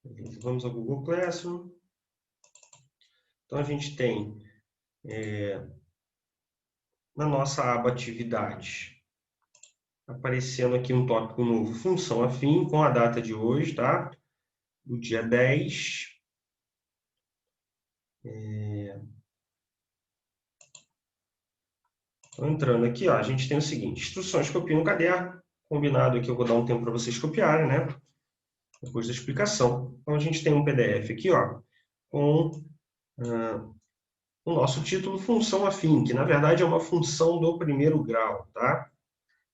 Beleza, vamos ao Google Classroom. Então, a gente tem na nossa aba Atividades, aparecendo aqui um tópico novo, função afim, com a data de hoje, tá? Do dia 10. Então, entrando aqui, ó, a gente tem o seguinte, instruções copia no caderno, combinado aqui, eu vou dar um tempo para vocês copiarem, né? Depois da explicação. Então, a gente tem um PDF aqui, ó, com o nosso título função afim, que na verdade é uma função do primeiro grau, tá?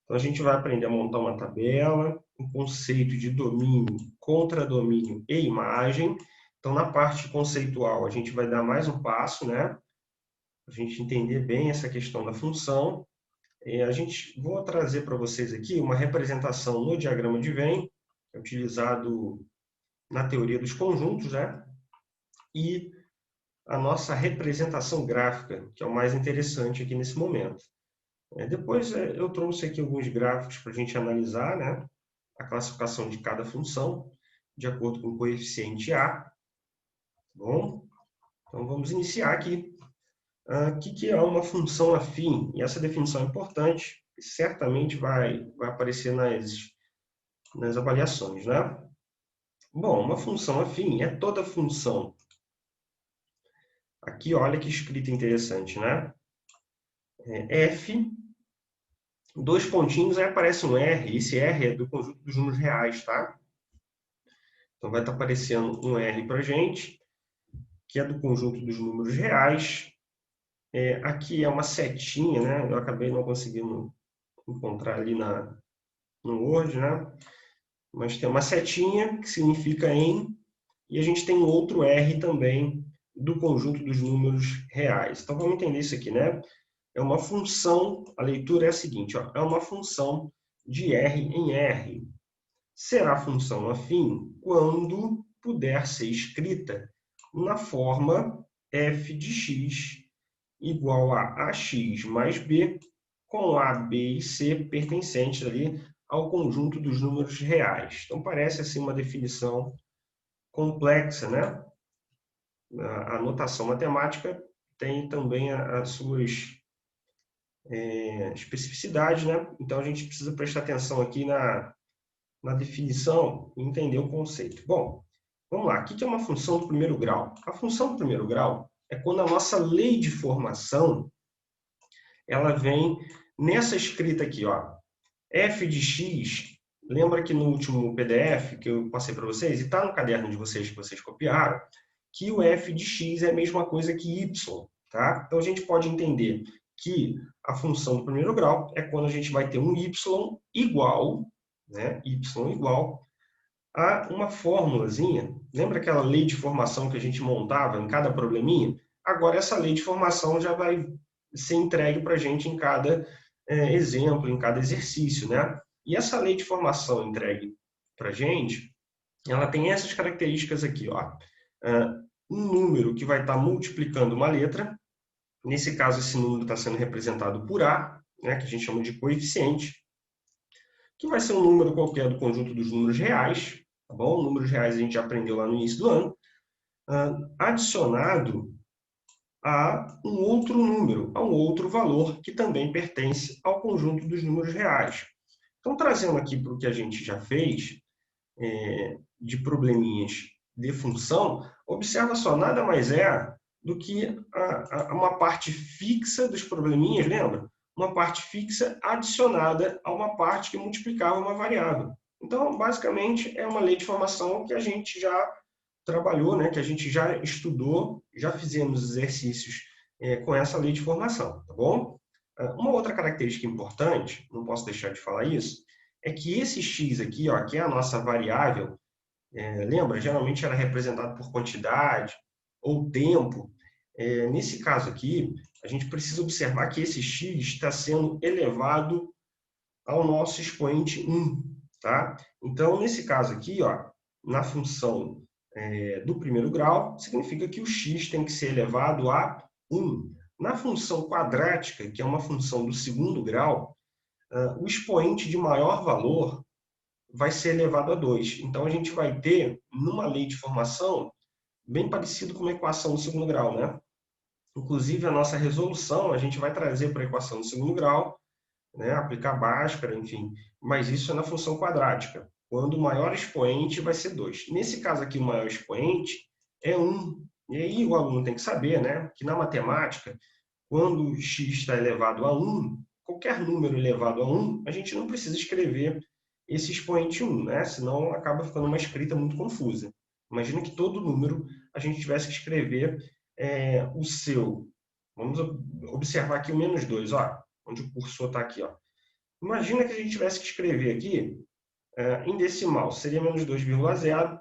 Então, a gente vai aprender a montar uma tabela, um conceito de domínio, contradomínio e imagem. Então, na parte conceitual, a gente vai dar mais um passo, né? Para a gente entender bem essa questão da função. Vou trazer para vocês aqui uma representação no diagrama de Venn, que é utilizado na teoria dos conjuntos, né? E a nossa representação gráfica, que é o mais interessante aqui nesse momento. Depois eu trouxe aqui alguns gráficos para a gente analisar, né? A classificação de cada função, de acordo com o coeficiente A. Tá bom? Então, vamos iniciar aqui. O que é uma função afim? E essa definição é importante, e certamente vai aparecer nas avaliações, né? Bom, uma função afim é toda função. Aqui, olha que escrita interessante, né? F, dois pontinhos, aí aparece um R, e esse R é do conjunto dos números reais, tá? Então, vai estar aparecendo um R para a gente, que é do conjunto dos números reais. Aqui é uma setinha, né? Eu acabei não conseguindo encontrar ali no Word, né? Mas tem uma setinha que significa em, e a gente tem outro R também do conjunto dos números reais. Então, vamos entender isso aqui, né? É uma função, a leitura é a seguinte, ó, é uma função de R em R. Será função afim quando puder ser escrita na forma f de x igual a ax mais b, com a, b e c pertencentes ali ao conjunto dos números reais. Então, parece assim uma definição complexa, né? A notação matemática tem também as suas especificidades, né? Então, a gente precisa prestar atenção aqui na definição e entender o conceito. Bom, vamos lá. O que é uma função do primeiro grau? A função do primeiro grau é quando a nossa lei de formação ela vem nessa escrita aqui, ó, f de x. Lembra que no último PDF que eu passei para vocês, e está no caderno de vocês que vocês copiaram, que o f de x é a mesma coisa que y, tá? Então a gente pode entender que a função do primeiro grau é quando a gente vai ter um y igual, né? Y igual a uma fórmulazinha. Lembra aquela lei de formação que a gente montava em cada probleminha? Agora essa lei de formação já vai ser entregue para a gente em cada exemplo, em cada exercício, né? E essa lei de formação entregue para a gente, ela tem essas características aqui, ó. Um número que vai estar multiplicando uma letra, nesse caso esse número está sendo representado por A, né, que a gente chama de coeficiente, que vai ser um número qualquer do conjunto dos números reais, tá bom? Números reais a gente já aprendeu lá no início do ano, adicionado a um outro número, a um outro valor que também pertence ao conjunto dos números reais. Então, trazendo aqui para o que a gente já fez, de probleminhas de função, observa só, nada mais é do que uma parte fixa dos probleminhas, lembra? Uma parte fixa adicionada a uma parte que multiplicava uma variável. Então, basicamente, é uma lei de formação que a gente já trabalhou, né? Que a gente já estudou, já fizemos exercícios com essa lei de formação, tá bom? Uma outra característica importante, não posso deixar de falar isso, é que esse x aqui, ó, que é a nossa variável, lembra? Geralmente era representado por quantidade ou tempo. Nesse caso aqui, a gente precisa observar que esse x está sendo elevado ao nosso expoente 1, tá? Então, nesse caso aqui, ó, na função do primeiro grau, significa que o x tem que ser elevado a 1. Na função quadrática, que é uma função do segundo grau, o expoente de maior valor vai ser elevado a 2. Então, a gente vai ter, numa lei de formação, bem parecido com uma equação do segundo grau, né? Inclusive, a nossa resolução, a gente vai trazer para a equação do segundo grau, né? Aplicar Bhaskara, enfim. Mas isso é na função quadrática, quando o maior expoente vai ser 2. Nesse caso aqui, o maior expoente é 1. E aí o aluno tem que saber, né, que na matemática, quando x está elevado a 1, qualquer número elevado a 1, a gente não precisa escrever esse expoente 1, né? Senão acaba ficando uma escrita muito confusa. Imagina que todo número a gente tivesse que escrever o seu. Vamos observar aqui o menos 2, ó, onde o cursor está aqui. Ó. Imagina que a gente tivesse que escrever aqui em decimal, seria menos 2,0.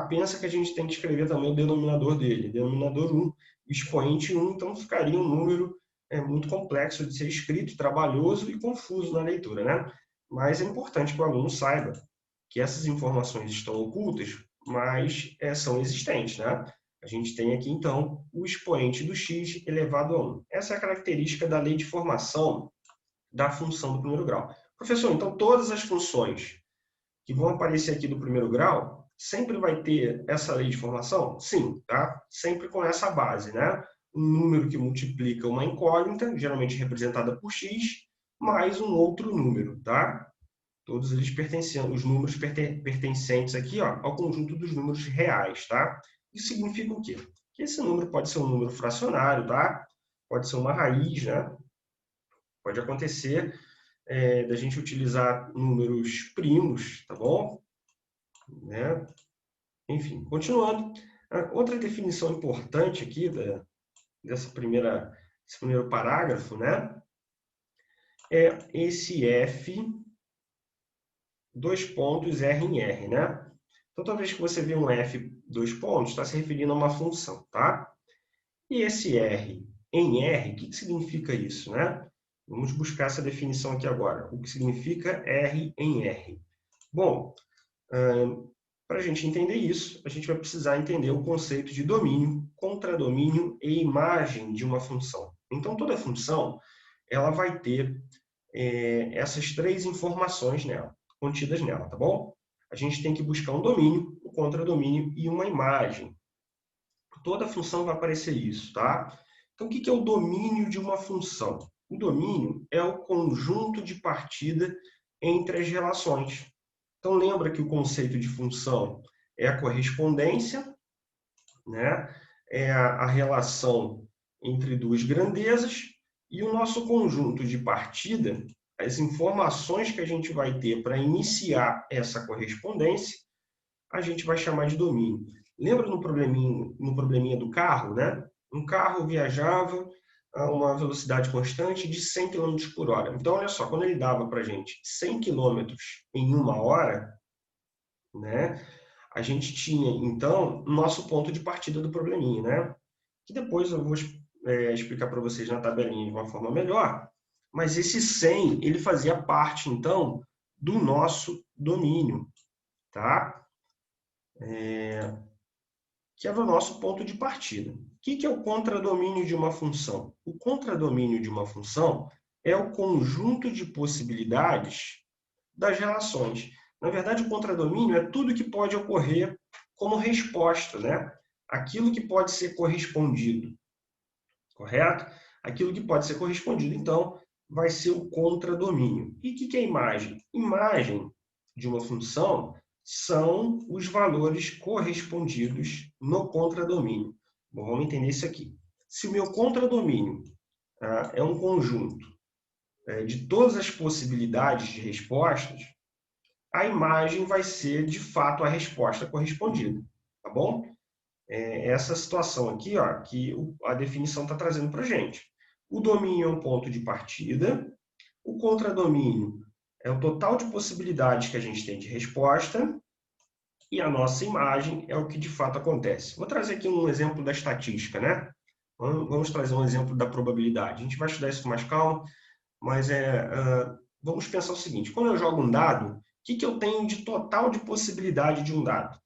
Pensa que a gente tem que escrever também o denominador dele, denominador 1, expoente 1, então ficaria um número muito complexo de ser escrito, trabalhoso e confuso na leitura, né? Mas é importante que o aluno saiba que essas informações estão ocultas, mas são existentes, né? A gente tem aqui, então, o expoente do x elevado a 1. Essa é a característica da lei de formação da função do primeiro grau. Professor, então todas as funções que vão aparecer aqui do primeiro grau, sempre vai ter essa lei de formação? Sim, tá? Sempre com essa base, né? Um número que multiplica uma incógnita, geralmente representada por x, mais um outro número, tá? Todos eles pertencendo, os números pertencentes aqui, ó, ao conjunto dos números reais, tá? Isso significa o quê? Que esse número pode ser um número fracionário, tá? Pode ser uma raiz, né? Pode acontecer da gente utilizar números primos, tá bom? Né? Enfim, continuando. Outra definição importante aqui desse primeiro parágrafo, né? É esse F, dois pontos, R em R, né? Então, toda vez que você vê um F, dois pontos, está se referindo a uma função, tá? E esse R em R, o que significa isso, né? Vamos buscar essa definição aqui agora. O que significa R em R? Bom, para a gente entender isso, a gente vai precisar entender o conceito de domínio, contradomínio e imagem de uma função. Então, toda função ela vai ter essas três informações nela, contidas nela, tá bom? A gente tem que buscar um domínio, um contradomínio e uma imagem. Toda função vai aparecer isso, tá? Então, o que é o domínio de uma função? O domínio é o conjunto de partida entre as relações. Então, lembra que o conceito de função é a correspondência, né? É a relação entre duas grandezas, e o nosso conjunto de partida, as informações que a gente vai ter para iniciar essa correspondência, a gente vai chamar de domínio. Lembra no probleminha do carro, né? Um carro viajava a uma velocidade constante de 100 km por hora. Então, olha só, quando ele dava para a gente 100 km em uma hora, né? A gente tinha, então, o nosso ponto de partida do probleminha, né? Que depois eu vou explicar para vocês na tabelinha de uma forma melhor. Mas esse 100, ele fazia parte, então, do nosso domínio, tá? Que era o nosso ponto de partida. O que é o contradomínio de uma função? O contradomínio de uma função é o conjunto de possibilidades das relações. Na verdade, o contradomínio é tudo que pode ocorrer como resposta, né? Aquilo que pode ser correspondido, correto? Aquilo que pode ser correspondido, então, vai ser o contradomínio. E o que é imagem? Imagem de uma função são os valores correspondidos no contradomínio. Bom, vamos entender isso aqui. Se o meu contradomínio é um conjunto de todas as possibilidades de respostas, a imagem vai ser, de fato, a resposta correspondida, tá bom? Essa situação aqui, ó, que a definição está trazendo para a gente. O domínio é um ponto de partida, o contradomínio é o total de possibilidades que a gente tem de resposta, e a nossa imagem é o que de fato acontece. Vou trazer aqui um exemplo da estatística, né? Vamos trazer um exemplo da probabilidade. A gente vai estudar isso com mais calma, mas vamos pensar o seguinte: quando eu jogo um dado, o que eu tenho de total de possibilidade de um dado?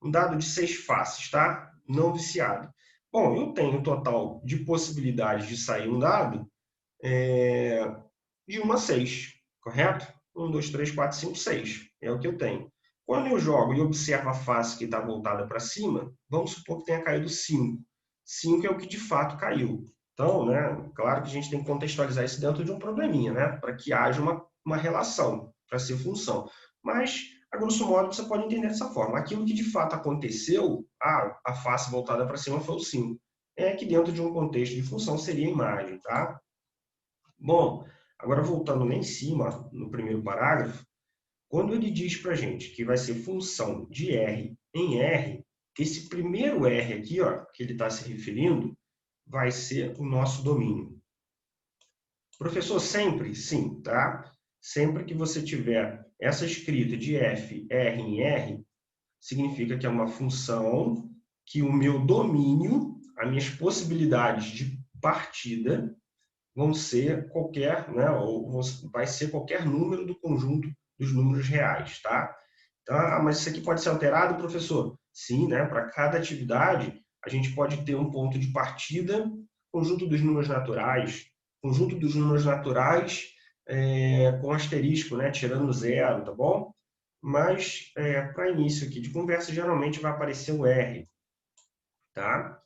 Um dado de 6 faces, tá? Não viciado. Bom, eu tenho um total de possibilidades de sair um dado de 1 a 6, correto? 1, 2, 3, 4, 5, 6. É o que eu tenho. Quando eu jogo e observo a face que está voltada para cima, vamos supor que tenha caído 5. 5 é o que de fato caiu. Então, né, claro que a gente tem que contextualizar isso dentro de um probleminha, né, para que haja uma relação, para ser função. Mas, a grosso modo, você pode entender dessa forma. Aquilo que de fato aconteceu, a face voltada para cima foi o 5. É que dentro de um contexto de função seria a imagem, tá? Bom, agora voltando lá em cima, no primeiro parágrafo, quando ele diz para a gente que vai ser função de R em R, esse primeiro R aqui, ó, que ele está se referindo, vai ser o nosso domínio. Professor, sempre? Sim, tá? Sempre que você tiver essa escrita de F, R em R, significa que é uma função que o meu domínio, as minhas possibilidades de partida, vão ser qualquer, né, ou vai ser qualquer número do conjunto dos números reais, tá? Então, mas isso aqui pode ser alterado, professor? Sim, né? Para cada atividade, a gente pode ter um ponto de partida, conjunto dos números naturais, com asterisco, né? Tirando zero, tá bom? Mas, para início aqui de conversa, geralmente vai aparecer o R, tá?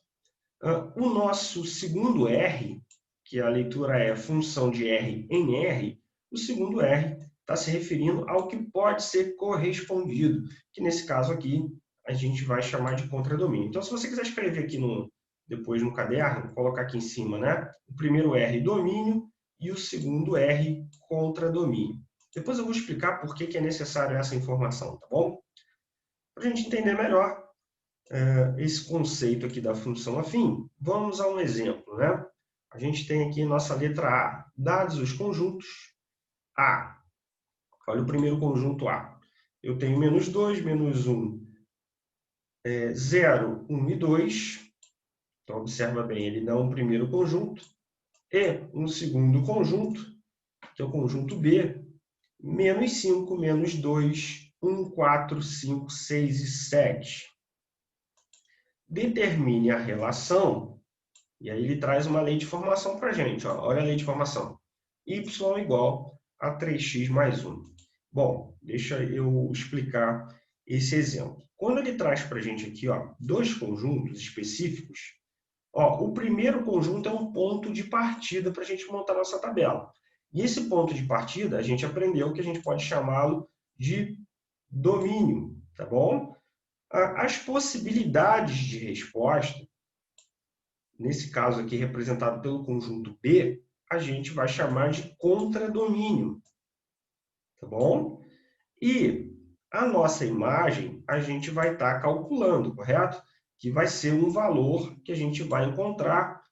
O nosso segundo R, que a leitura é função de R em R, o segundo R está se referindo ao que pode ser correspondido, que nesse caso aqui a gente vai chamar de contradomínio. Então, se você quiser escrever aqui depois no caderno, colocar aqui em cima, né? O primeiro R, domínio, e o segundo R, contradomínio. Depois eu vou explicar por que é necessário essa informação, tá bom? Para a gente entender melhor esse conceito aqui da função afim, vamos a um exemplo, né? A gente tem aqui nossa letra A. Dados os conjuntos A. Olha o primeiro conjunto A. Eu tenho menos 2, menos 1, 0, 1 e 2. Então, observa bem, ele dá um primeiro conjunto. E um segundo conjunto, que é o conjunto B, menos 5, menos 2, 1, 4, 5, 6 e 7. Determine a relação, e aí ele traz uma lei de formação para a gente. Ó. Olha a lei de formação. Y igual a 3x mais 1. Bom, deixa eu explicar esse exemplo. Quando ele traz para a gente aqui dois conjuntos específicos, o primeiro conjunto é um ponto de partida para a gente montar nossa tabela. E esse ponto de partida, a gente aprendeu que a gente pode chamá-lo de domínio, tá bom? As possibilidades de resposta, nesse caso aqui representado pelo conjunto B, a gente vai chamar de contradomínio, tá bom? E a nossa imagem a gente vai estar calculando, correto? Que vai ser um valor que a gente vai encontrar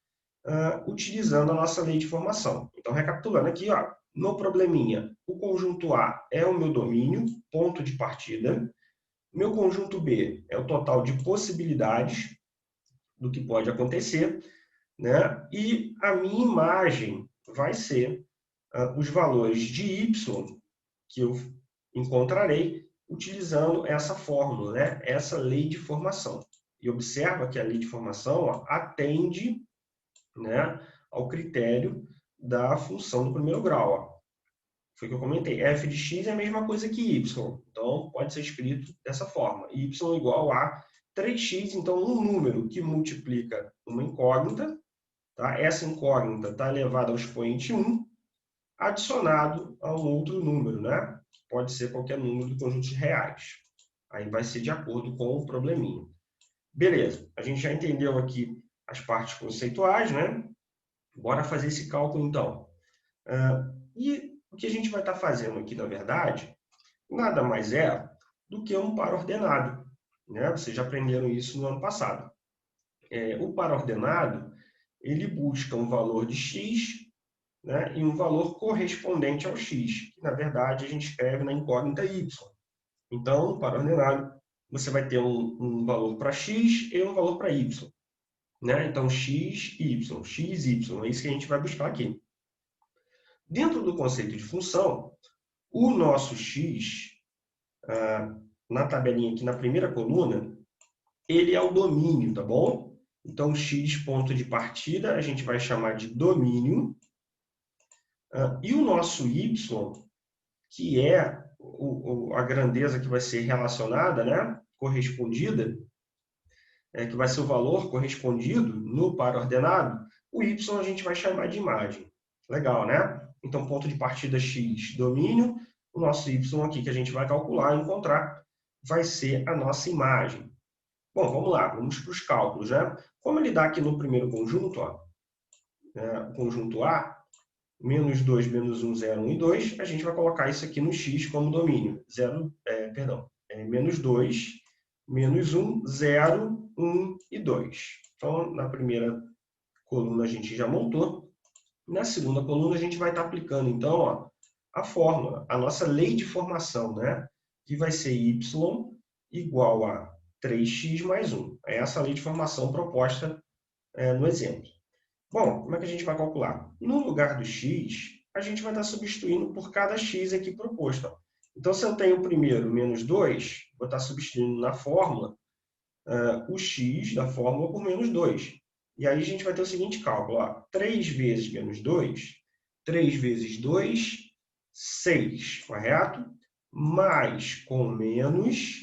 utilizando a nossa lei de formação. Então, recapitulando aqui, no probleminha, o conjunto A é o meu domínio, ponto de partida. Meu conjunto B é o total de possibilidades do que pode acontecer, né? E a minha imagem vai ser os valores de y que eu encontrarei utilizando essa fórmula, né? Essa lei de formação. E observa que a lei de formação atende, né, ao critério da função do primeiro grau. Foi o que eu comentei. F de x é a mesma coisa que y. Então, pode ser escrito dessa forma. Y igual a 3x, então, um número que multiplica uma incógnita. Tá? Essa incógnita está elevada ao expoente 1, adicionado a um outro número, né? Pode ser qualquer número do conjunto de reais. Aí vai ser de acordo com o probleminha. Beleza, a gente já entendeu aqui as partes conceituais, né? Bora fazer esse cálculo, então. E o que a gente vai estar fazendo aqui, na verdade, nada mais é do que um par ordenado, né? Vocês já aprenderam isso no ano passado. O par ordenado, ele busca um valor de x, né, e um valor correspondente ao x, que na verdade a gente escreve na incógnita y. Então, para ordenado, você vai ter um valor para x e um valor para y. Né? Então, x, y, é isso que a gente vai buscar aqui. Dentro do conceito de função, o nosso x, na tabelinha aqui na primeira coluna, ele é o domínio, tá bom? Então, x, ponto de partida, a gente vai chamar de domínio. E o nosso y, que é a grandeza que vai ser relacionada, né, correspondida, que vai ser o valor correspondido no par ordenado, o y a gente vai chamar de imagem. Legal, né? Então, ponto de partida x, domínio, o nosso y aqui que a gente vai calcular e encontrar vai ser a nossa imagem. Bom, vamos lá, vamos para os cálculos, né? Como ele dá aqui no primeiro conjunto, ó, o conjunto A, menos 2, menos 1, 0, 1 e 2, a gente vai colocar isso aqui no x como domínio. Menos 2, menos 1, 0, 1 e 2. Então, na primeira coluna a gente já montou. Na segunda coluna a gente vai estar aplicando, então, ó, a fórmula, a nossa lei de formação, né? Que vai ser y igual a 3x mais 1. É essa a lei de formação proposta no exemplo. Bom, como é que a gente vai calcular? No lugar do x, a gente vai estar substituindo por cada x aqui proposto. Ó. Então, se eu tenho primeiro menos 2, vou estar substituindo na fórmula o x da fórmula por menos 2. E aí a gente vai ter o seguinte cálculo. Ó, 3 vezes menos 2, 3 vezes 2, 6, correto? Mais com menos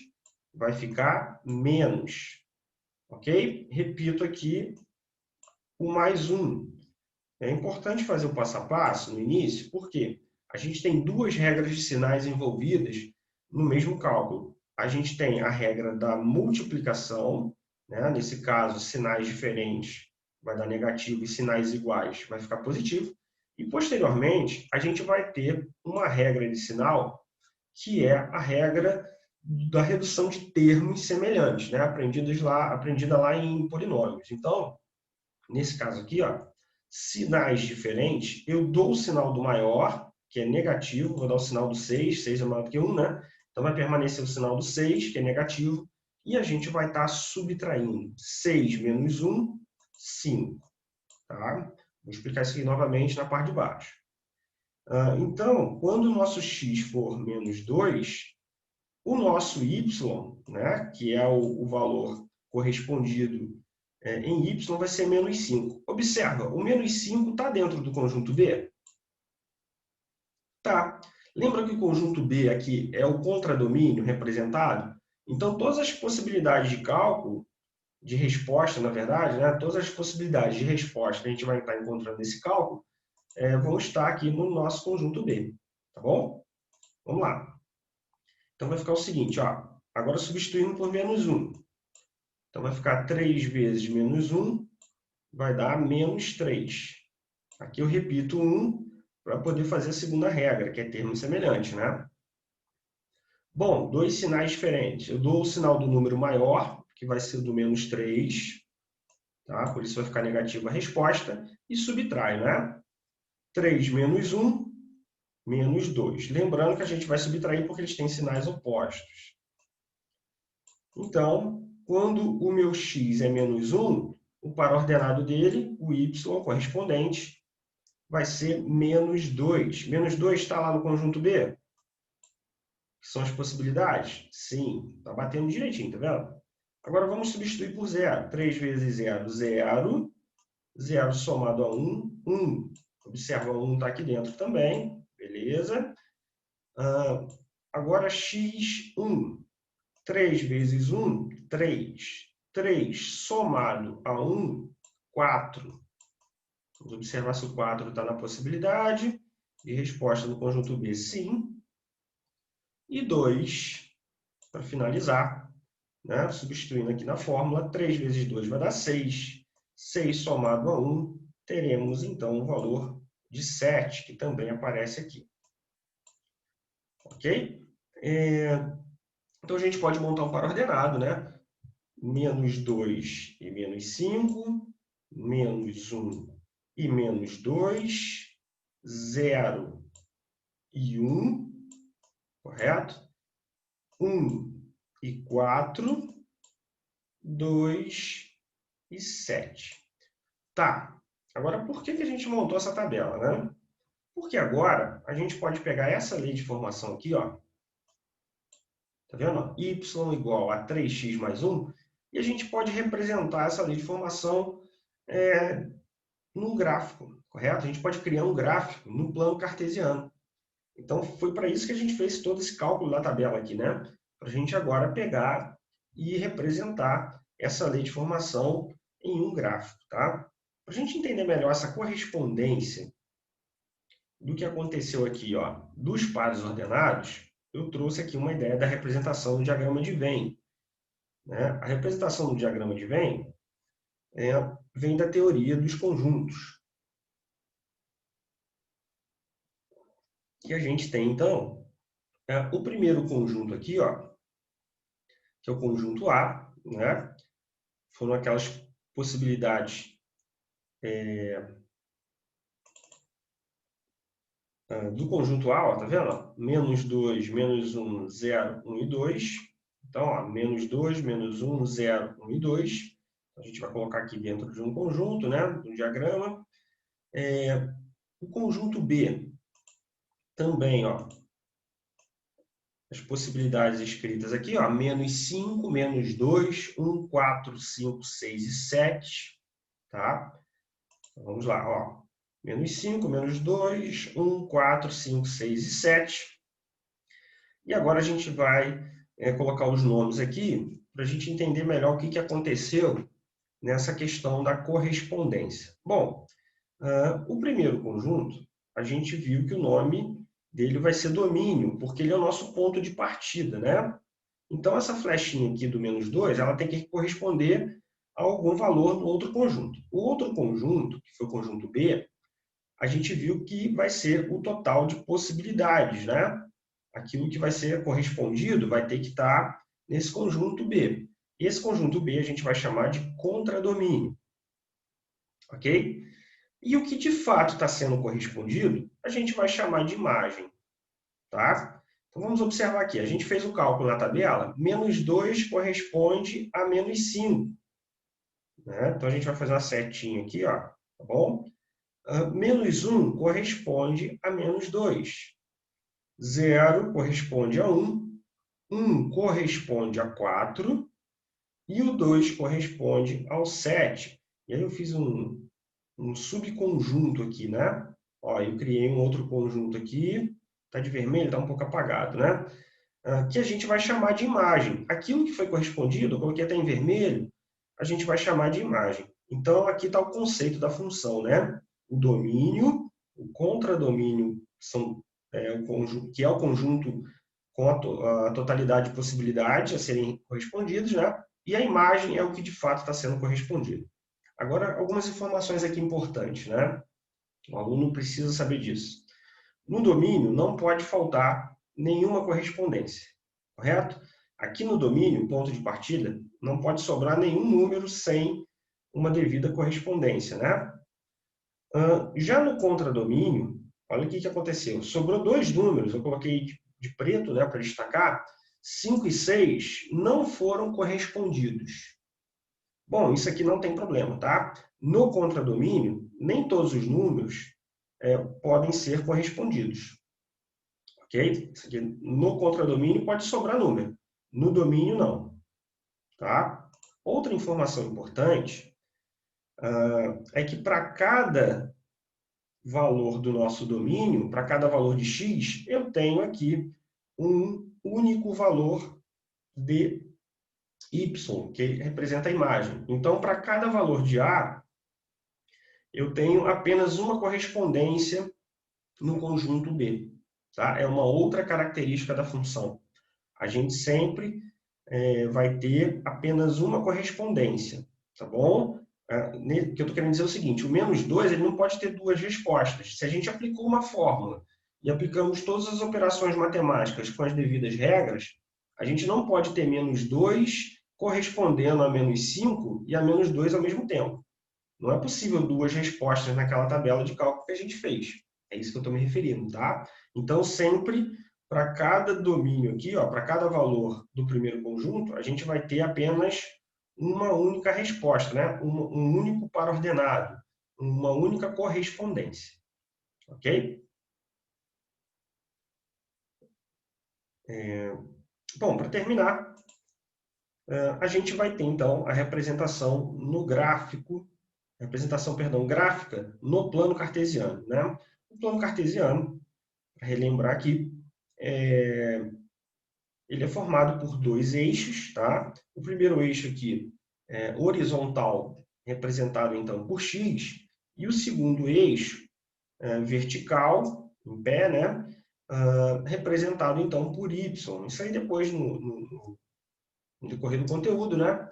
vai ficar menos. Ok? Repito aqui o mais 1. É importante fazer o passo a passo no início, porque a gente tem duas regras de sinais envolvidas no mesmo cálculo. A gente tem a regra da multiplicação, né? Nesse caso, sinais diferentes vai dar negativo e sinais iguais vai ficar positivo. E, posteriormente, a gente vai ter uma regra de sinal que é a regra da redução de termos semelhantes, né? Aprendida lá em polinômios. Então, nesse caso aqui, ó, sinais diferentes, eu dou o sinal do maior, que é negativo, vou dar o sinal do 6, 6 é maior do que 1, né? Então vai permanecer o sinal do 6, que é negativo, e a gente vai estar subtraindo 6 menos 1, 5. Tá? Vou explicar isso aqui novamente na parte de baixo. Então, quando o nosso x for menos 2, o nosso y, né, que é o valor correspondido em y, vai ser menos 5. Observa, o menos 5 está dentro do conjunto B? Tá. Lembra que o conjunto B aqui é o contradomínio representado? Então, todas as possibilidades de cálculo, de resposta, na verdade, né, todas as possibilidades de resposta que a gente vai estar encontrando nesse cálculo, vão estar aqui no nosso conjunto B. Tá bom? Vamos lá. Então, vai ficar o seguinte, ó, agora substituindo por menos 1. Então, vai ficar 3 vezes menos 1, vai dar menos 3. Aqui eu repito 1 para poder fazer a segunda regra, que é termo semelhante, né? Bom, dois sinais diferentes. Eu dou o sinal do número maior, que vai ser do menos 3, tá? Por isso vai ficar negativa a resposta, e subtrai, né? 3 menos 1, menos 2. Lembrando que a gente vai subtrair porque eles têm sinais opostos. Então, quando o meu x é menos 1, o par ordenado dele, o y correspondente, vai ser menos 2. Menos 2 está lá no conjunto B? Que são as possibilidades? Sim, está batendo direitinho, tá vendo? Agora vamos substituir por 0. 3 vezes 0, 0. 0 somado a 1, 1. Observa, 1 está aqui dentro também. Beleza? Agora x1. 3 vezes 1, 3. 3 somado a 1, 4. Vamos observar se o 4 está na possibilidade. E resposta do conjunto B, sim. E 2, para finalizar, né? Substituindo aqui na fórmula, 3 vezes 2 vai dar 6. 6 somado a 1, teremos então o valor de 7, que também aparece aqui. Ok? Então, a gente pode montar um par ordenado, né? Menos 2 e menos 5, menos 1 e menos 2, 0 e 1, correto? 1 e 4, 2 e 7. Tá, agora por que a gente montou essa tabela, né? Porque agora a gente pode pegar essa lei de formação aqui, ó. Tá vendo? Y igual a 3x mais 1. E a gente pode representar essa lei de formação num gráfico, correto? A gente pode criar um gráfico no plano cartesiano. Então, foi para isso que a gente fez todo esse cálculo na tabela aqui, né? Para a gente agora pegar e representar essa lei de formação em um gráfico, tá? Para a gente entender melhor essa correspondência do que aconteceu aqui, ó, dos pares ordenados, eu trouxe aqui uma ideia da representação do diagrama de Venn, né? A representação do diagrama de Venn vem da teoria dos conjuntos. E a gente tem, então, o primeiro conjunto aqui, ó, que é o conjunto A, né? Foram aquelas possibilidades do conjunto A, ó, tá vendo? Menos 2, menos 1, 0, 1 e 2. Então, ó, menos 2, menos 1, 0, 1 e 2. A gente vai colocar aqui dentro de um conjunto, né? Do diagrama. O conjunto B também, ó. As possibilidades escritas aqui, ó, menos 5, menos 2, 1, 4, 5, 6 e 7, tá? Então, vamos lá, ó. Menos 5, menos 2, 1, 4, 5, 6 e 7. E agora a gente vai colocar os nomes aqui para a gente entender melhor o que aconteceu nessa questão da correspondência. Bom, o primeiro conjunto, a gente viu que o nome dele vai ser domínio, porque ele é o nosso ponto de partida, né? Então, essa flechinha aqui do menos 2, ela tem que corresponder a algum valor no outro conjunto. O outro conjunto, que foi o conjunto B, a gente viu que vai ser o total de possibilidades, né? Aquilo que vai ser correspondido vai ter que estar nesse conjunto B. Esse conjunto B a gente vai chamar de contradomínio, ok? E o que de fato está sendo correspondido, a gente vai chamar de imagem, tá? Então, vamos observar aqui. A gente fez o cálculo na tabela. Menos 2 corresponde a menos 5. Né? Então, a gente vai fazer uma setinha aqui, ó, tá bom? Menos 1 corresponde a menos 2. 0 corresponde a 1. 1 corresponde a 4. E o 2 corresponde ao 7. E aí eu fiz um subconjunto aqui, né? Ó, eu criei um outro conjunto aqui. Está de vermelho, está um pouco apagado, né? Que a gente vai chamar de imagem. Aquilo que foi correspondido, eu coloquei até em vermelho, a gente vai chamar de imagem. Então, aqui está o conceito da função, né? O domínio, o contradomínio, o conjunto, que é o conjunto com a totalidade de possibilidades a serem correspondidas, né? E a imagem é o que de fato está sendo correspondido. Agora, algumas informações aqui importantes, né? O aluno precisa saber disso. No domínio, não pode faltar nenhuma correspondência, correto? Aqui no domínio, ponto de partida, não pode sobrar nenhum número sem uma devida correspondência, né? Já no contradomínio, olha o que aconteceu. Sobrou dois números, eu coloquei de preto, né, para destacar. 5 e 6 não foram correspondidos. Bom, isso aqui não tem problema, tá? No contradomínio, nem todos os números podem ser correspondidos. Ok? Isso aqui, no contradomínio pode sobrar número. No domínio, não. Tá? Outra informação importante é que para cada valor do nosso domínio, para cada valor de x, eu tenho aqui um único valor de y, que representa a imagem. Então, para cada valor de a, eu tenho apenas uma correspondência no conjunto b. Tá? É uma outra característica da função. A gente sempre vai ter apenas uma correspondência, tá bom? O que eu estou querendo dizer é o seguinte, o menos 2 ele não pode ter duas respostas. Se a gente aplicou uma fórmula e aplicamos todas as operações matemáticas com as devidas regras, a gente não pode ter menos 2 correspondendo a menos 5 e a menos 2 ao mesmo tempo. Não é possível duas respostas naquela tabela de cálculo que a gente fez. É isso que eu estou me referindo, tá? Então, sempre, para cada domínio aqui, para cada valor do primeiro conjunto, a gente vai ter apenas uma única resposta, né? Um único par ordenado, uma única correspondência. Ok? Bom, para terminar, a gente vai ter, então, a representação no gráfico, gráfica no plano cartesiano, né? O plano cartesiano, relembrar aqui, ele é formado por dois eixos, tá? O primeiro eixo aqui, horizontal, representado então por x, e o segundo eixo, vertical, em pé, né? Representado então por y. Isso aí depois, no decorrer do conteúdo, né?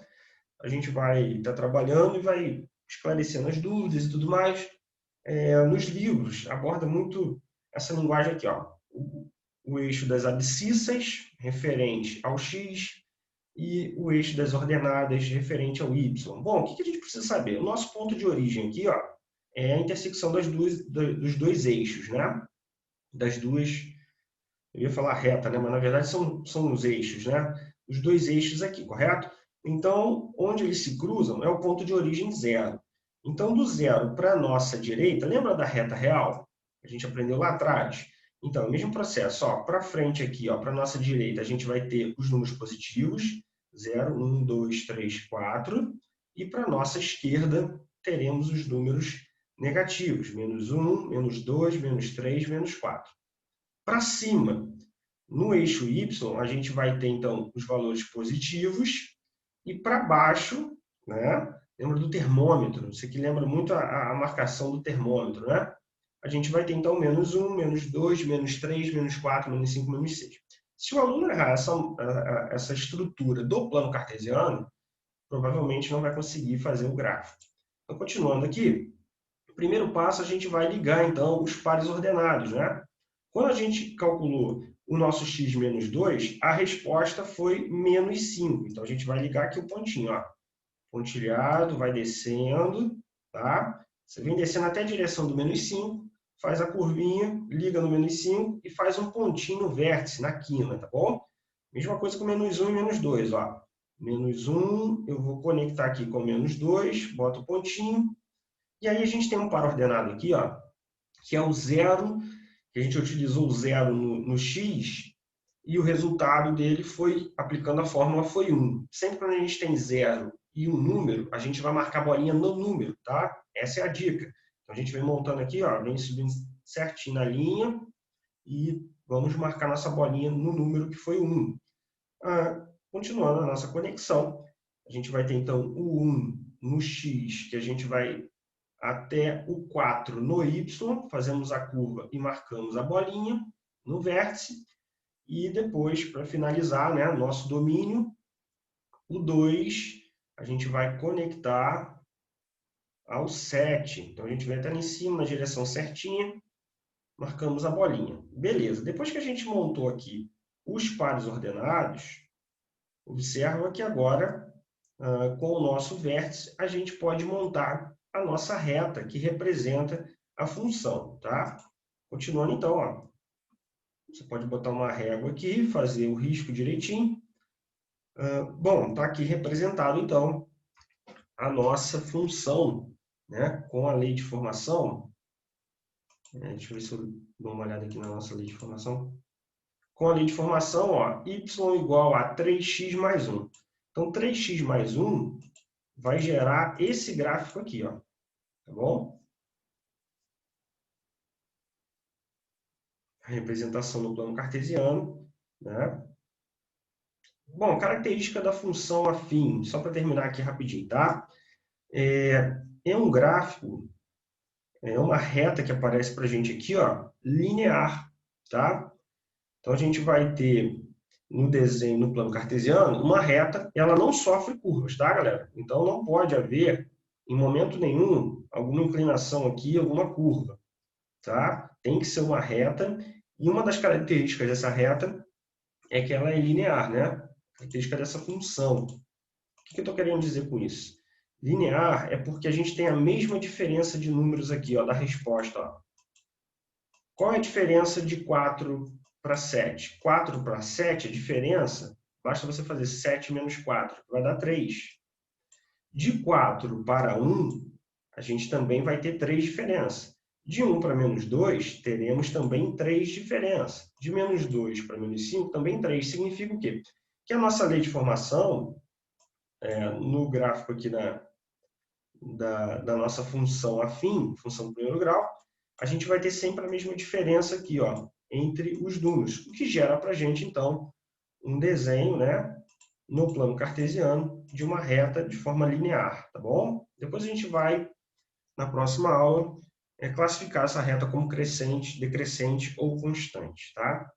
A gente vai estar trabalhando e vai esclarecendo as dúvidas e tudo mais. Nos livros, aborda muito essa linguagem aqui, ó. O eixo das abscissas, referente ao x, e o eixo das ordenadas, referente ao y. Bom, o que a gente precisa saber? O nosso ponto de origem aqui, ó, é a intersecção dos dois eixos, né? Das duas, eu ia falar reta, né? Mas na verdade são os eixos, né? Os dois eixos aqui, correto? Então, onde eles se cruzam é o ponto de origem zero. Então, do zero para a nossa direita, lembra da reta real? A gente aprendeu lá atrás. Então, é o mesmo processo. Para frente aqui, para a nossa direita, a gente vai ter os números positivos, 0, 1, 2, 3, 4. E para a nossa esquerda, teremos os números negativos, menos 1, menos 2, menos 3, menos 4. Para cima, no eixo Y, a gente vai ter, então, os valores positivos. E para baixo, né? Lembra do termômetro? Isso aqui lembra muito a marcação do termômetro, né? A gente vai ter, então, menos 1, menos 2, menos 3, menos 4, menos 5, menos 6. Se o aluno errar essa estrutura do plano cartesiano, provavelmente não vai conseguir fazer o gráfico. Então, continuando aqui, o primeiro passo a gente vai ligar, então, os pares ordenados, né? Quando a gente calculou o nosso x menos 2, a resposta foi menos 5. Então, a gente vai ligar aqui o pontinho, ó. Pontilhado, vai descendo, tá? Você vem descendo até a direção do menos 5, faz a curvinha, liga no menos 5 e faz um pontinho no vértice, na quina, tá bom? Mesma coisa com menos 1 e menos 2, ó. Menos 1, eu vou conectar aqui com menos 2, boto o pontinho. E aí a gente tem um par ordenado aqui, ó, que é o zero, que a gente utilizou o zero no x, e o resultado dele foi, aplicando a fórmula, foi 1. Sempre quando a gente tem zero e um número, a gente vai marcar a bolinha no número, tá? Essa é a dica. Então, a gente vem montando aqui, ó, vem subindo certinho na linha e vamos marcar nossa bolinha no número que foi 1. Continuando a nossa conexão, a gente vai ter, então, o 1 no x, que a gente vai até o 4 no y, fazemos a curva e marcamos a bolinha no vértice. E depois, para finalizar, né, nosso domínio, o 2, a gente vai conectar ao 7. Então, a gente vai até lá em cima, na direção certinha, marcamos a bolinha. Beleza. Depois que a gente montou aqui os pares ordenados, observa que agora, com o nosso vértice, a gente pode montar a nossa reta, que representa a função, tá? Continuando, então, ó. Você pode botar uma régua aqui, fazer o risco direitinho. Bom, está aqui representado, então, a função, né, com a lei de formação. Deixa eu ver se eu dou uma olhada aqui na nossa lei de formação. Com a lei de formação, ó, y igual a 3x mais 1. Então, 3x mais 1 vai gerar esse gráfico aqui, ó, tá bom? A representação no plano cartesiano, né? Bom, característica da função afim, só para terminar aqui rapidinho, tá? É um gráfico, é uma reta que aparece para a gente aqui, ó, linear, tá? Então, a gente vai ter no desenho, no plano cartesiano, uma reta, ela não sofre curvas, tá, galera? Então, não pode haver, em momento nenhum, alguma inclinação aqui, alguma curva, tá? Tem que ser uma reta, e uma das características dessa reta é que ela é linear, né? Característica dessa função. O que eu estou querendo dizer com isso? Linear é porque a gente tem a mesma diferença de números aqui, ó, da resposta. Ó. Qual é a diferença de 4 para 7? 4 para 7, a diferença, basta você fazer 7 menos 4, vai dar 3. De 4 para 1, a gente também vai ter 3 diferenças. De 1 para menos 2, teremos também 3 diferenças. De menos 2 para menos 5, também 3. Significa o quê? Que a nossa lei de formação, no gráfico aqui da nossa função afim, função do primeiro grau, a gente vai ter sempre a mesma diferença aqui, ó, entre os números, o que gera para a gente, então, um desenho, né, no plano cartesiano de uma reta de forma linear, tá bom? Depois a gente vai, na próxima aula, classificar essa reta como crescente, decrescente ou constante, tá?